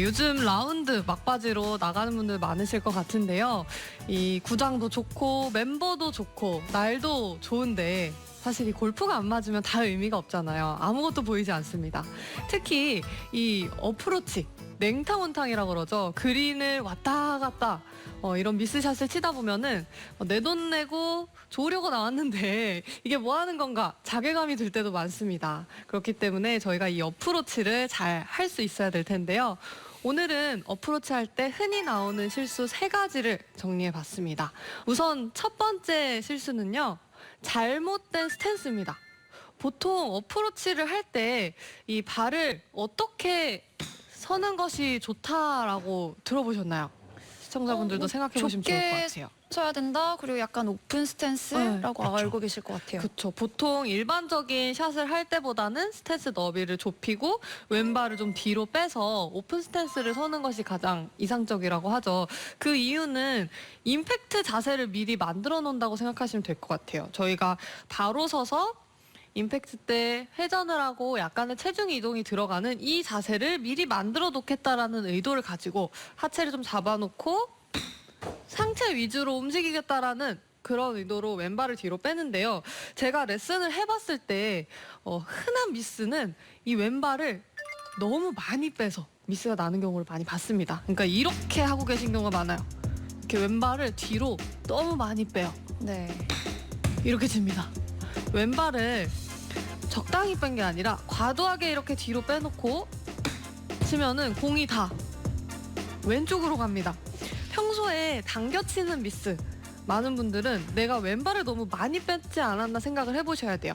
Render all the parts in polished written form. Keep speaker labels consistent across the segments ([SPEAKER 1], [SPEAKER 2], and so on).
[SPEAKER 1] 요즘 라운드 막바지로 나가는 분들 많으실 것 같은데요. 이 구장도 좋고 멤버도 좋고 날도 좋은데 사실 이 골프가 안 맞으면 다 의미가 없잖아요. 아무것도 보이지 않습니다. 특히 이 어프로치, 냉탕온탕이라고 그러죠. 그린을 왔다 갔다 이런 미스샷을 치다 보면은 내 돈 내고 좋으려고 나왔는데 이게 뭐 하는 건가 자괴감이 들 때도 많습니다. 그렇기 때문에 저희가 이 어프로치를 잘 할 수 있어야 될 텐데요. 오늘은 어프로치 할 때 흔히 나오는 실수 3가지를 정리해 봤습니다. 우선 첫 번째 실수는요. 잘못된 스탠스입니다. 보통 어프로치를 할 때 이 발을 어떻게 서는 것이 좋다라고 들어보셨나요? 시청자분들도 생각해 보시면 좋을 것 같아요.
[SPEAKER 2] 쳐야 된다. 그리고 약간 오픈 스탠스라고
[SPEAKER 1] 그쵸.
[SPEAKER 2] 알고 계실 것 같아요.
[SPEAKER 1] 그렇죠. 보통 일반적인 샷을 할 때보다는 스탠스 너비를 좁히고 왼발을 좀 뒤로 빼서 오픈 스탠스를 서는 것이 가장 이상적이라고 하죠. 그 이유는 임팩트 자세를 미리 만들어 놓는다고 생각하시면 될 것 같아요. 저희가 바로 서서 임팩트 때 회전을 하고 약간의 체중 이동이 들어가는 이 자세를 미리 만들어 놓겠다라는 의도를 가지고 하체를 좀 잡아놓고 상체 위주로 움직이겠다라는 그런 의도로 왼발을 뒤로 빼는데요. 제가 레슨을 해봤을 때 흔한 미스는 이 왼발을 너무 많이 빼서 미스가 나는 경우를 많이 봤습니다. 그러니까 이렇게 하고 계신 경우가 많아요. 이렇게 왼발을 뒤로 너무 많이 빼요.
[SPEAKER 2] 네.
[SPEAKER 1] 이렇게 칩니다. 왼발을 적당히 뺀 게 아니라 과도하게 이렇게 뒤로 빼놓고 치면은 공이 다 왼쪽으로 갑니다. 평소에 당겨치는 미스 많은 분들은 내가 왼발을 너무 많이 뺐지 않았나 생각을 해보셔야 돼요.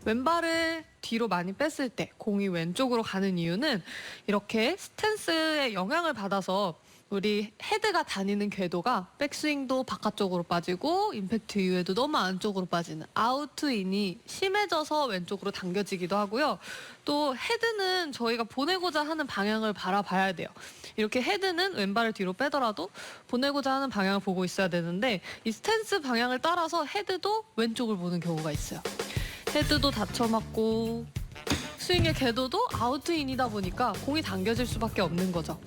[SPEAKER 1] 왼발을 뒤로 많이 뺐을 때 공이 왼쪽으로 가는 이유는 이렇게 스탠스에 영향을 받아서 우리 헤드가 다니는 궤도가 백스윙도 바깥쪽으로 빠지고 임팩트 이후에도 너무 안쪽으로 빠지는 아웃인이 심해져서 왼쪽으로 당겨지기도 하고요. 또 헤드는 저희가 보내고자 하는 방향을 바라봐야 돼요. 이렇게 헤드는 왼발을 뒤로 빼더라도 보내고자 하는 방향을 보고 있어야 되는데 이 스탠스 방향을 따라서 헤드도 왼쪽을 보는 경우가 있어요. 헤드도 닫혀맞고 스윙의 궤도도 아웃인이다 보니까 공이 당겨질 수밖에 없는 거죠.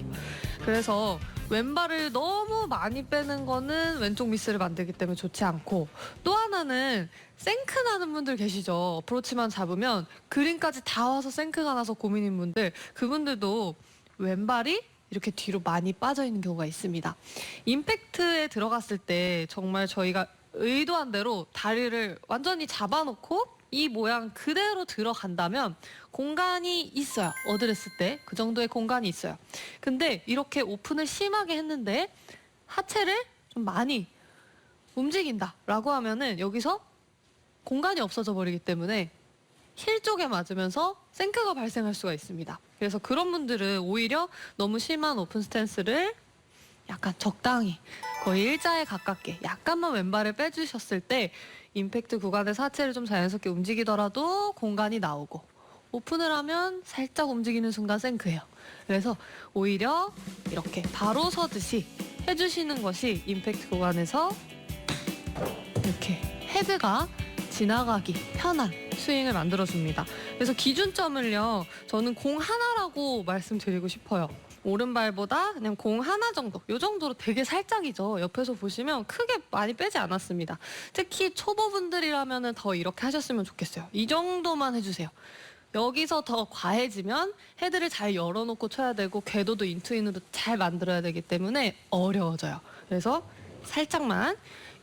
[SPEAKER 1] 그래서 왼발을 너무 많이 빼는 거는 왼쪽 미스를 만들기 때문에 좋지 않고, 또 하나는 생크 나는 분들 계시죠. 어프로치만 잡으면 그린까지 다 와서 생크가 나서 고민인 분들, 그분들도 왼발이 이렇게 뒤로 많이 빠져 있는 경우가 있습니다. 임팩트에 들어갔을 때 정말 저희가 의도한 대로 다리를 완전히 잡아놓고 이 모양 그대로 들어간다면 공간이 있어요. 어드레스 때 그 정도의 공간이 있어요. 근데 이렇게 오픈을 심하게 했는데 하체를 좀 많이 움직인다라고 하면은 여기서 공간이 없어져 버리기 때문에 힐 쪽에 맞으면서 생크가 발생할 수가 있습니다. 그래서 그런 분들은 오히려 너무 심한 오픈 스탠스를 약간 적당히 거의 일자에 가깝게 약간만 왼발을 빼주셨을 때 임팩트 구간에서 하체를 좀 자연스럽게 움직이더라도 공간이 나오고, 오픈을 하면 살짝 움직이는 순간 생크예요. 그래서 오히려 이렇게 바로 서듯이 해주시는 것이 임팩트 구간에서 이렇게 헤드가 지나가기 편한 스윙을 만들어줍니다. 그래서 기준점을요, 저는 공 하나라고 말씀드리고 싶어요. 오른발보다 그냥 공 하나 정도, 이 정도로 되게 살짝이죠. 옆에서 보시면 크게 많이 빼지 않았습니다. 특히 초보분들이라면 더 이렇게 하셨으면 좋겠어요. 이 정도만 해주세요. 여기서 더 과해지면 헤드를 잘 열어놓고 쳐야 되고 궤도도 인투인으로 잘 만들어야 되기 때문에 어려워져요. 그래서 살짝만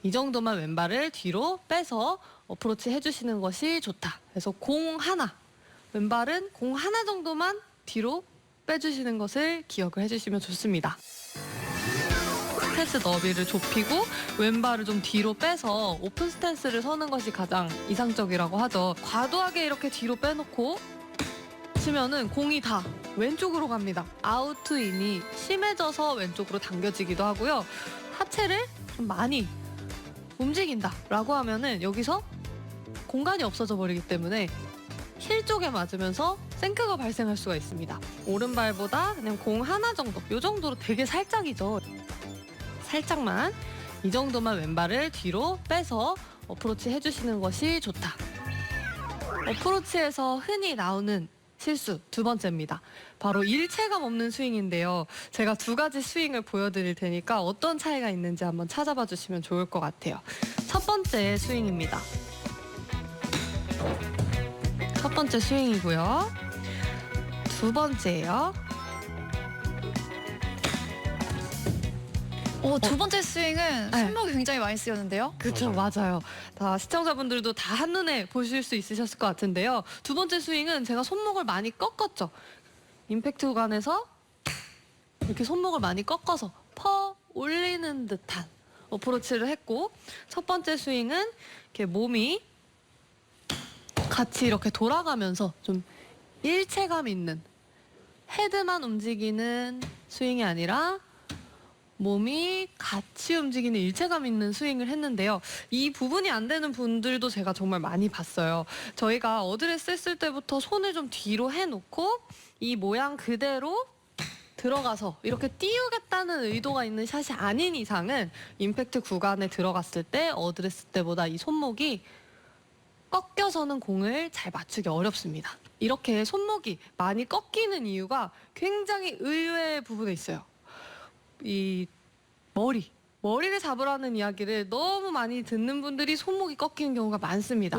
[SPEAKER 1] 이 정도만 왼발을 뒤로 빼서 어프로치 해주시는 것이 좋다. 그래서 공 하나, 왼발은 공 하나 정도만 뒤로 빼주시는 것을 기억을 해주시면 좋습니다. 스탠스 너비를 좁히고 왼발을 좀 뒤로 빼서 오픈 스탠스를 서는 것이 가장 이상적이라고 하죠. 과도하게 이렇게 뒤로 빼놓고 치면은 공이 다 왼쪽으로 갑니다. 아웃인이 심해져서 왼쪽으로 당겨지기도 하고요. 하체를 좀 많이 움직인다라고 하면은 여기서 공간이 없어져 버리기 때문에 힐 쪽에 맞으면서 생크가 발생할 수가 있습니다. 오른발보다 그냥 공 하나 정도, 이 정도로 되게 살짝이죠. 살짝만 이 정도만 왼발을 뒤로 빼서 어프로치 해주시는 것이 좋다. 어프로치에서 흔히 나오는 실수 두 번째입니다. 바로 일체감 없는 스윙인데요. 제가 두 가지 스윙을 보여드릴 테니까 어떤 차이가 있는지 한번 찾아봐 주시면 좋을 것 같아요. 첫 번째 스윙입니다. 첫 번째 스윙이고요. 두 번째예요.
[SPEAKER 2] 두 번째 스윙은
[SPEAKER 1] 네.
[SPEAKER 2] 손목이 굉장히 많이 쓰였는데요.
[SPEAKER 1] 그렇죠, 맞아요. 다 시청자분들도 다 한눈에 보실 수 있으셨을 것 같은데요. 두 번째 스윙은 제가 손목을 많이 꺾었죠. 임팩트 구간에서 이렇게 손목을 많이 꺾어서 퍼 올리는 듯한 어프로치를 했고, 첫 번째 스윙은 이렇게 몸이 같이 이렇게 돌아가면서 좀 일체감 있는, 헤드만 움직이는 스윙이 아니라 몸이 같이 움직이는 일체감 있는 스윙을 했는데요. 이 부분이 안 되는 분들도 제가 정말 많이 봤어요. 저희가 어드레스 했을 때부터 손을 좀 뒤로 해놓고 이 모양 그대로 들어가서 이렇게 띄우겠다는 의도가 있는 샷이 아닌 이상은 임팩트 구간에 들어갔을 때 어드레스 때보다 이 손목이 꺾여서는 공을 잘 맞추기 어렵습니다. 이렇게 손목이 많이 꺾이는 이유가 굉장히 의외의 부분에 있어요. 이 머리를 잡으라는 이야기를 너무 많이 듣는 분들이 손목이 꺾이는 경우가 많습니다.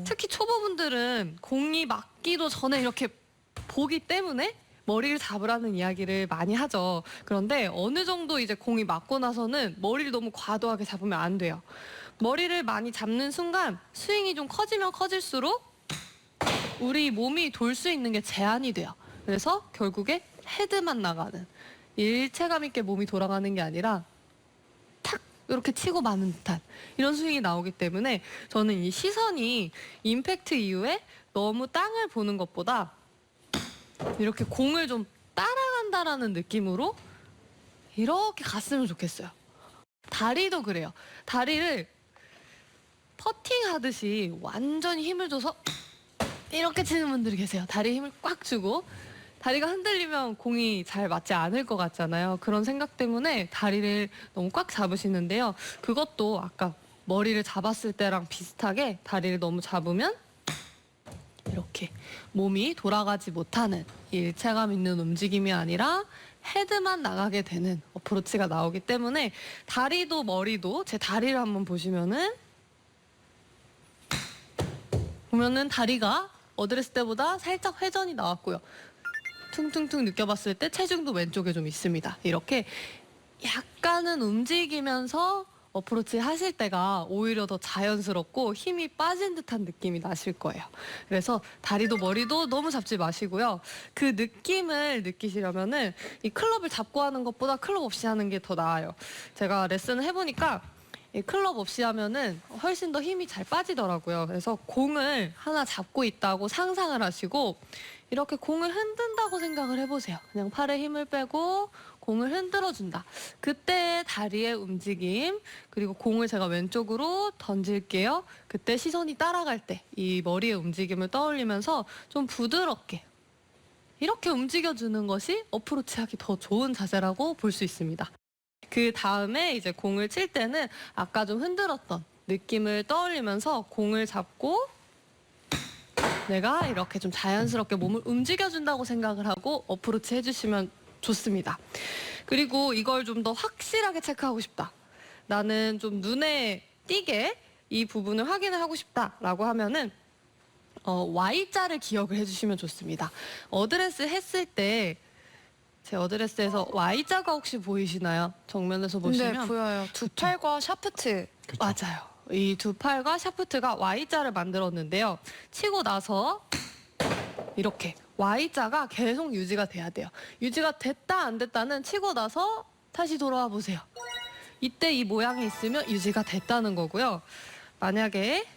[SPEAKER 1] 특히 초보분들은 공이 맞기도 전에 이렇게 보기 때문에 머리를 잡으라는 이야기를 많이 하죠. 그런데 어느 정도 이제 공이 맞고 나서는 머리를 너무 과도하게 잡으면 안 돼요. 머리를 많이 잡는 순간 스윙이 좀 커지면 커질수록 우리 몸이 돌 수 있는 게 제한이 돼요. 그래서 결국에 헤드만 나가는, 일체감 있게 몸이 돌아가는 게 아니라 탁 이렇게 치고 마는 듯한 이런 스윙이 나오기 때문에 저는 이 시선이 임팩트 이후에 너무 땅을 보는 것보다 이렇게 공을 좀 따라간다라는 느낌으로 이렇게 갔으면 좋겠어요. 다리도 그래요. 다리를 퍼팅 하듯이 완전히 힘을 줘서 이렇게 치는 분들이 계세요. 다리에 힘을 꽉 주고 다리가 흔들리면 공이 잘 맞지 않을 것 같잖아요. 그런 생각 때문에 다리를 너무 꽉 잡으시는데요. 그것도 아까 머리를 잡았을 때랑 비슷하게 다리를 너무 잡으면 이렇게 몸이 돌아가지 못하는 일체감 있는 움직임이 아니라 헤드만 나가게 되는 어프로치가 나오기 때문에 다리도 머리도 제 다리를 한번 보시면은 다리가 어드레스 때보다 살짝 회전이 나왔고요. 퉁퉁퉁 느껴봤을 때 체중도 왼쪽에 좀 있습니다. 이렇게 약간은 움직이면서 어프로치 하실 때가 오히려 더 자연스럽고 힘이 빠진 듯한 느낌이 나실 거예요. 그래서 다리도 머리도 너무 잡지 마시고요. 그 느낌을 느끼시려면은 이 클럽을 잡고 하는 것보다 클럽 없이 하는 게 더 나아요. 제가 레슨을 해보니까 이 클럽 없이 하면은 훨씬 더 힘이 잘 빠지더라고요. 그래서 공을 하나 잡고 있다고 상상을 하시고 이렇게 공을 흔든다고 생각을 해보세요. 그냥 팔에 힘을 빼고 공을 흔들어준다. 그때 다리의 움직임, 그리고 공을 제가 왼쪽으로 던질게요. 그때 시선이 따라갈 때 이 머리의 움직임을 떠올리면서 좀 부드럽게 이렇게 움직여주는 것이 어프로치 하기 더 좋은 자세라고 볼 수 있습니다. 그 다음에 이제 공을 칠 때는 아까 좀 흔들었던 느낌을 떠올리면서 공을 잡고 내가 이렇게 좀 자연스럽게 몸을 움직여준다고 생각을 하고 어프로치 해주시면 좋습니다. 그리고 이걸 좀 더 확실하게 체크하고 싶다. 나는 좀 눈에 띄게 이 부분을 확인을 하고 싶다라고 하면은 Y자를 기억을 해주시면 좋습니다. 어드레스 했을 때 제 어드레스에서 Y자가 혹시 보이시나요? 정면에서 보시면
[SPEAKER 2] 네, 보여요. 두 팔과 샤프트.
[SPEAKER 1] 맞아요. 이 두 팔과 샤프트가 Y자를 만들었는데요. 치고 나서 이렇게 Y자가 계속 유지가 돼야 돼요. 유지가 됐다 안 됐다는 치고 나서 다시 돌아와 보세요. 이때 이 모양이 있으면 유지가 됐다는 거고요. 만약에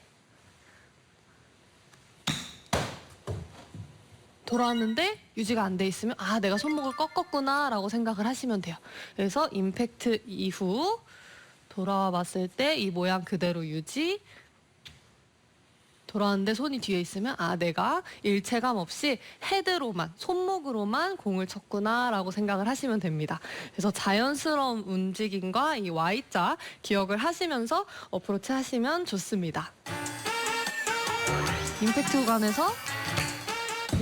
[SPEAKER 1] 돌아왔는데 유지가 안 돼 있으면 아, 내가 손목을 꺾었구나 라고 생각을 하시면 돼요. 그래서 임팩트 이후 돌아와 봤을 때 이 모양 그대로 유지, 돌아왔는데 손이 뒤에 있으면 아, 내가 일체감 없이 헤드로만, 손목으로만 공을 쳤구나 라고 생각을 하시면 됩니다. 그래서 자연스러운 움직임과 이 Y자 기억을 하시면서 어프로치 하시면 좋습니다. 임팩트 구간에서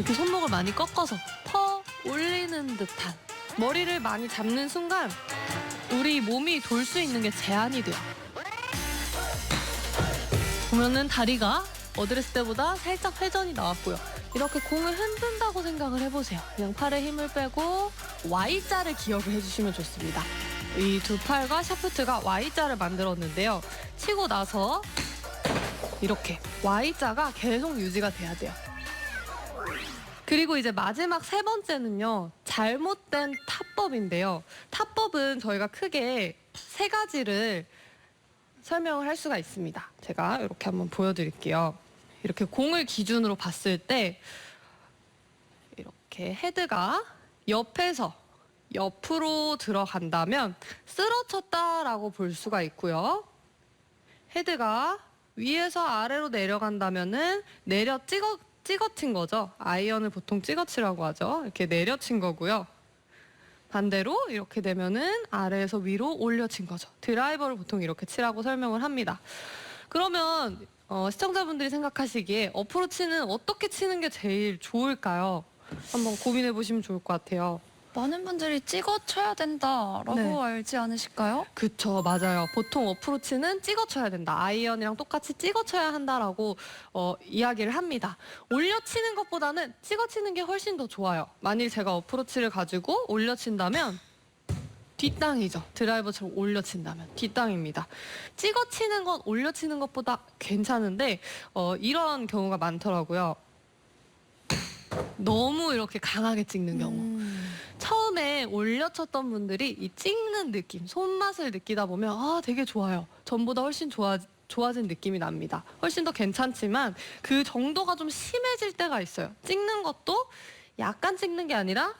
[SPEAKER 1] 이렇게 손목을 많이 꺾어서 퍼 올리는 듯한. 머리를 많이 잡는 순간 우리 몸이 돌 수 있는 게 제한이 돼요. 보면은 다리가 어드레스 때보다 살짝 회전이 나왔고요. 이렇게 공을 흔든다고 생각을 해보세요. 그냥 팔에 힘을 빼고 Y자를 기억을 해주시면 좋습니다. 이 두 팔과 샤프트가 Y자를 만들었는데요. 치고 나서 이렇게 Y자가 계속 유지가 돼야 돼요. 그리고 이제 마지막 세 번째는요. 잘못된 타법인데요. 타법은 저희가 크게 세 가지를 설명을 할 수가 있습니다. 제가 이렇게 한번 보여드릴게요. 이렇게 공을 기준으로 봤을 때 이렇게 헤드가 옆에서 옆으로 들어간다면 쓰러쳤다라고 볼 수가 있고요. 헤드가 위에서 아래로 내려간다면은 찍어친 거죠. 아이언을 보통 찍어치라고 하죠. 이렇게 내려친 거고요. 반대로 이렇게 되면은 아래에서 위로 올려친 거죠. 드라이버를 보통 이렇게 치라고 설명을 합니다. 그러면 시청자분들이 생각하시기에 어프로치는 어떻게 치는 게 제일 좋을까요? 한번 고민해 보시면 좋을 것 같아요.
[SPEAKER 2] 많은 분들이 찍어 쳐야 된다라고
[SPEAKER 1] 네.
[SPEAKER 2] 알지 않으실까요?
[SPEAKER 1] 그쵸, 맞아요. 보통 어프로치는 찍어쳐야 된다. 아이언이랑 똑같이 찍어쳐야 한다라고 이야기를 합니다. 올려치는 것보다는 찍어치는 게 훨씬 더 좋아요. 만일 제가 어프로치를 가지고 올려친다면 뒷땅이죠. 드라이버처럼 올려친다면 뒷땅입니다. 찍어치는 건 올려치는 것보다 괜찮은데 이런 경우가 많더라고요. 너무 이렇게 강하게 찍는 경우. 처음에 올려쳤던 분들이 이 찍는 느낌, 손맛을 느끼다 보면 아 되게 좋아요. 전보다 훨씬 좋아진 느낌이 납니다. 훨씬 더 괜찮지만 그 정도가 좀 심해질 때가 있어요. 찍는 것도 약간 찍는 게 아니라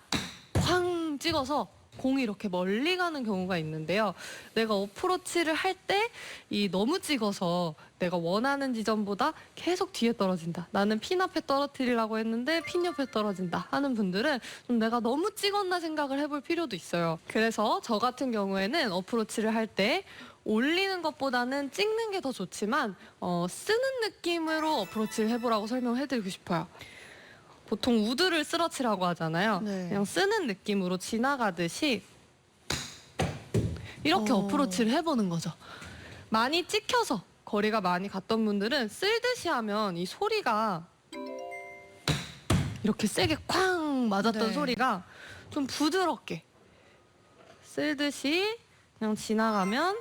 [SPEAKER 1] 쾅 찍어서 공이 이렇게 멀리 가는 경우가 있는데요. 내가 어프로치를 할 때 이 너무 찍어서 내가 원하는 지점보다 계속 뒤에 떨어진다. 나는 핀 앞에 떨어뜨리려고 했는데 핀 옆에 떨어진다 하는 분들은 좀 내가 너무 찍었나 생각을 해볼 필요도 있어요. 그래서 저 같은 경우에는 어프로치를 할 때 올리는 것보다는 찍는 게 더 좋지만 쓰는 느낌으로 어프로치를 해보라고 설명해드리고 싶어요. 보통 우드를 쓰러치라고 하잖아요.
[SPEAKER 2] 네.
[SPEAKER 1] 그냥 쓰는 느낌으로 지나가듯이 이렇게
[SPEAKER 2] 어.
[SPEAKER 1] 어프로치를 해보는 거죠. 많이 찍혀서 거리가 많이 갔던 분들은 쓸듯이 하면 이 소리가 이렇게 세게 쾅 맞았던
[SPEAKER 2] 네.
[SPEAKER 1] 소리가 좀 부드럽게 쓸듯이 그냥 지나가면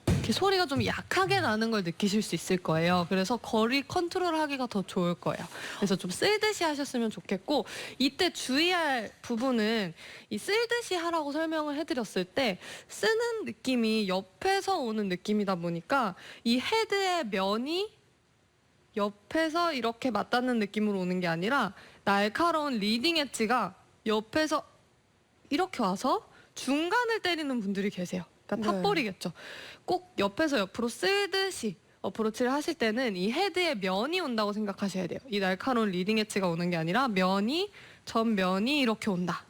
[SPEAKER 1] 이렇게 소리가 좀 약하게 나는 걸 느끼실 수 있을 거예요. 그래서 거리 컨트롤하기가 더 좋을 거예요. 그래서 좀 쓸듯이 하셨으면 좋겠고 이때 주의할 부분은 이 쓸듯이 하라고 설명을 해드렸을 때 쓰는 느낌이 옆에서 오는 느낌이다 보니까 이 헤드의 면이 옆에서 이렇게 맞닿는 느낌으로 오는 게 아니라 날카로운 리딩 엣지가 옆에서 이렇게 와서 중간을 때리는 분들이 계세요. 그러니까
[SPEAKER 2] 네.
[SPEAKER 1] 탑볼이겠죠. 꼭 옆에서 옆으로 쓸듯이 어프로치를 하실 때는 이 헤드의 면이 온다고 생각하셔야 돼요. 이 날카로운 리딩 엣지가 오는 게 아니라 전면이 이렇게 온다.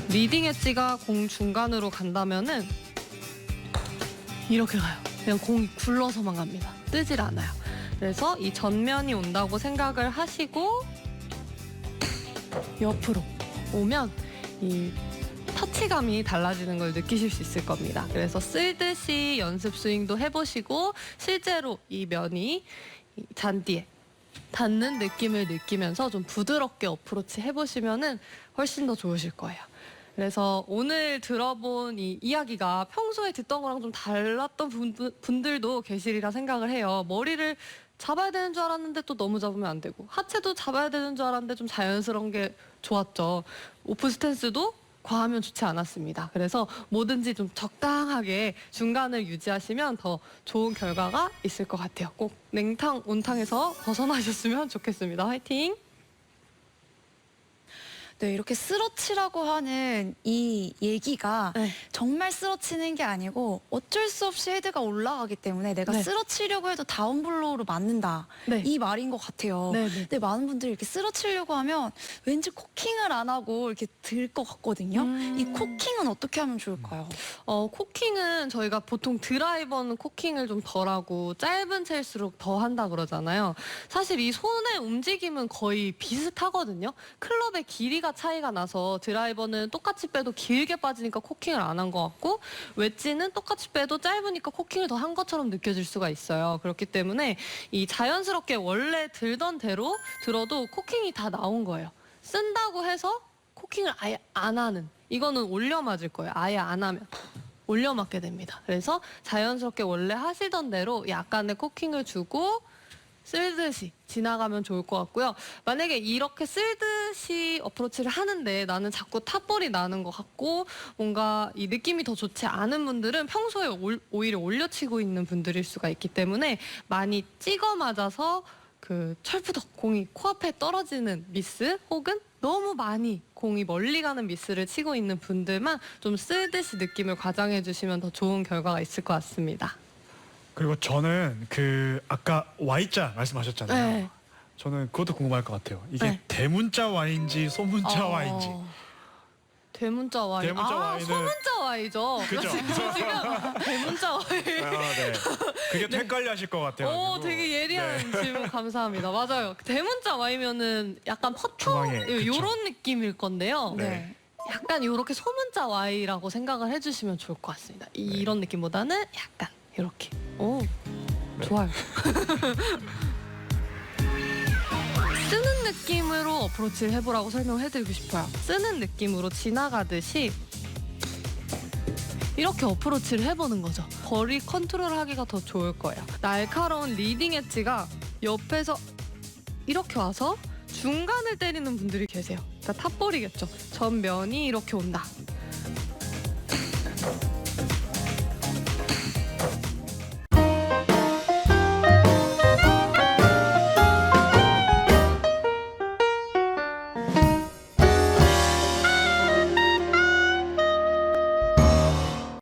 [SPEAKER 1] 리딩 엣지가 공 중간으로 간다면은 이렇게 가요. 그냥 공이 굴러서만 갑니다. 뜨질 않아요. 그래서 이 전면이 온다고 생각을 하시고 옆으로 오면 이 터치감이 달라지는 걸 느끼실 수 있을 겁니다. 그래서 쓸듯이 연습 스윙도 해보시고 실제로 이 면이 이 잔디에 닿는 느낌을 느끼면서 좀 부드럽게 어프로치 해보시면은 훨씬 더 좋으실 거예요. 그래서 오늘 들어본 이 이야기가 평소에 듣던 거랑 좀 달랐던 분들도 계시리라 생각을 해요. 머리를 잡아야 되는 줄 알았는데 또 너무 잡으면 안 되고 하체도 잡아야 되는 줄 알았는데 좀 자연스러운 게 좋았죠. 오프 스탠스도 과하면 좋지 않았습니다. 그래서 뭐든지 좀 적당하게 중간을 유지하시면 더 좋은 결과가 있을 것 같아요. 꼭 냉탕, 온탕에서 벗어나셨으면 좋겠습니다. 화이팅!
[SPEAKER 2] 네, 이렇게 쓰러치라고 하는 이 얘기가
[SPEAKER 1] 네.
[SPEAKER 2] 정말 쓰러치는 게 아니고 어쩔 수 없이 헤드가 올라가기 때문에 내가
[SPEAKER 1] 네.
[SPEAKER 2] 쓰러치려고 해도 다운블로우로 맞는다.
[SPEAKER 1] 네.
[SPEAKER 2] 이 말인 것 같아요.
[SPEAKER 1] 네.
[SPEAKER 2] 근데 많은 분들이 이렇게 쓰러치려고 하면 왠지 코킹을 안 하고 이렇게 들 것 같거든요. 이 코킹은 어떻게 하면 좋을까요?
[SPEAKER 1] 코킹은 저희가 보통 드라이버는 코킹을 좀 덜하고 짧은 채일수록 더 한다 그러잖아요. 사실 이 손의 움직임은 거의 비슷하거든요. 클럽의 길이가 차이가 나서 드라이버는 똑같이 빼도 길게 빠지니까 코킹을 안 한 것 같고 웨지는 똑같이 빼도 짧으니까 코킹을 더 한 것처럼 느껴질 수가 있어요. 그렇기 때문에 이 자연스럽게 원래 들던 대로 들어도 코킹이 다 나온 거예요. 쓴다고 해서 코킹을 아예 안 하는, 이거는 올려 맞을 거예요. 아예 안 하면 올려 맞게 됩니다. 그래서 자연스럽게 원래 하시던 대로 약간의 코킹을 주고 쓸듯이 지나가면 좋을 것 같고요. 만약에 이렇게 쓸듯이 어프로치를 하는데 나는 자꾸 탑볼이 나는 것 같고 뭔가 이 느낌이 더 좋지 않은 분들은 평소에 오히려 올려치고 있는 분들일 수가 있기 때문에 많이 찍어 맞아서 그 철푸덕 공이 코앞에 떨어지는 미스 혹은 너무 많이 공이 멀리 가는 미스를 치고 있는 분들만 좀 쓸듯이 느낌을 과장해 주시면 더 좋은 결과가 있을 것 같습니다.
[SPEAKER 3] 그리고 저는 그 아까 Y자 말씀하셨잖아요.
[SPEAKER 1] 네.
[SPEAKER 3] 저는 그것도 궁금할 것 같아요. 이게
[SPEAKER 1] 네.
[SPEAKER 3] 대문자 Y인지 소문자 Y인지.
[SPEAKER 1] 대문자 Y.
[SPEAKER 3] 대문자 Y는
[SPEAKER 1] 소문자 Y죠.
[SPEAKER 3] 그죠?
[SPEAKER 1] 지금 대문자 Y.
[SPEAKER 3] 네. 그게 또 헷갈려 하실 것 같아요.
[SPEAKER 1] 오, 되게 예리한 질문 감사합니다. 맞아요. 대문자 Y면은 약간 퍼터
[SPEAKER 3] 중앙에, 그쵸.
[SPEAKER 1] 요런 느낌일 건데요.
[SPEAKER 3] 네.
[SPEAKER 1] 약간 이렇게 소문자 Y라고 생각을 해주시면 좋을 것 같습니다. 이런 느낌보다는 약간 이렇게. 오, 좋아요. 쓰는 느낌으로 어프로치를 해보라고 설명해드리고 싶어요. 쓰는 느낌으로 지나가듯이 이렇게 어프로치를 해보는 거죠. 거리 컨트롤하기가 더 좋을 거예요. 날카로운 리딩 엣지가 옆에서 이렇게 와서 중간을 때리는 분들이 계세요. 그러니까 탑볼이겠죠. 전면이 이렇게 온다.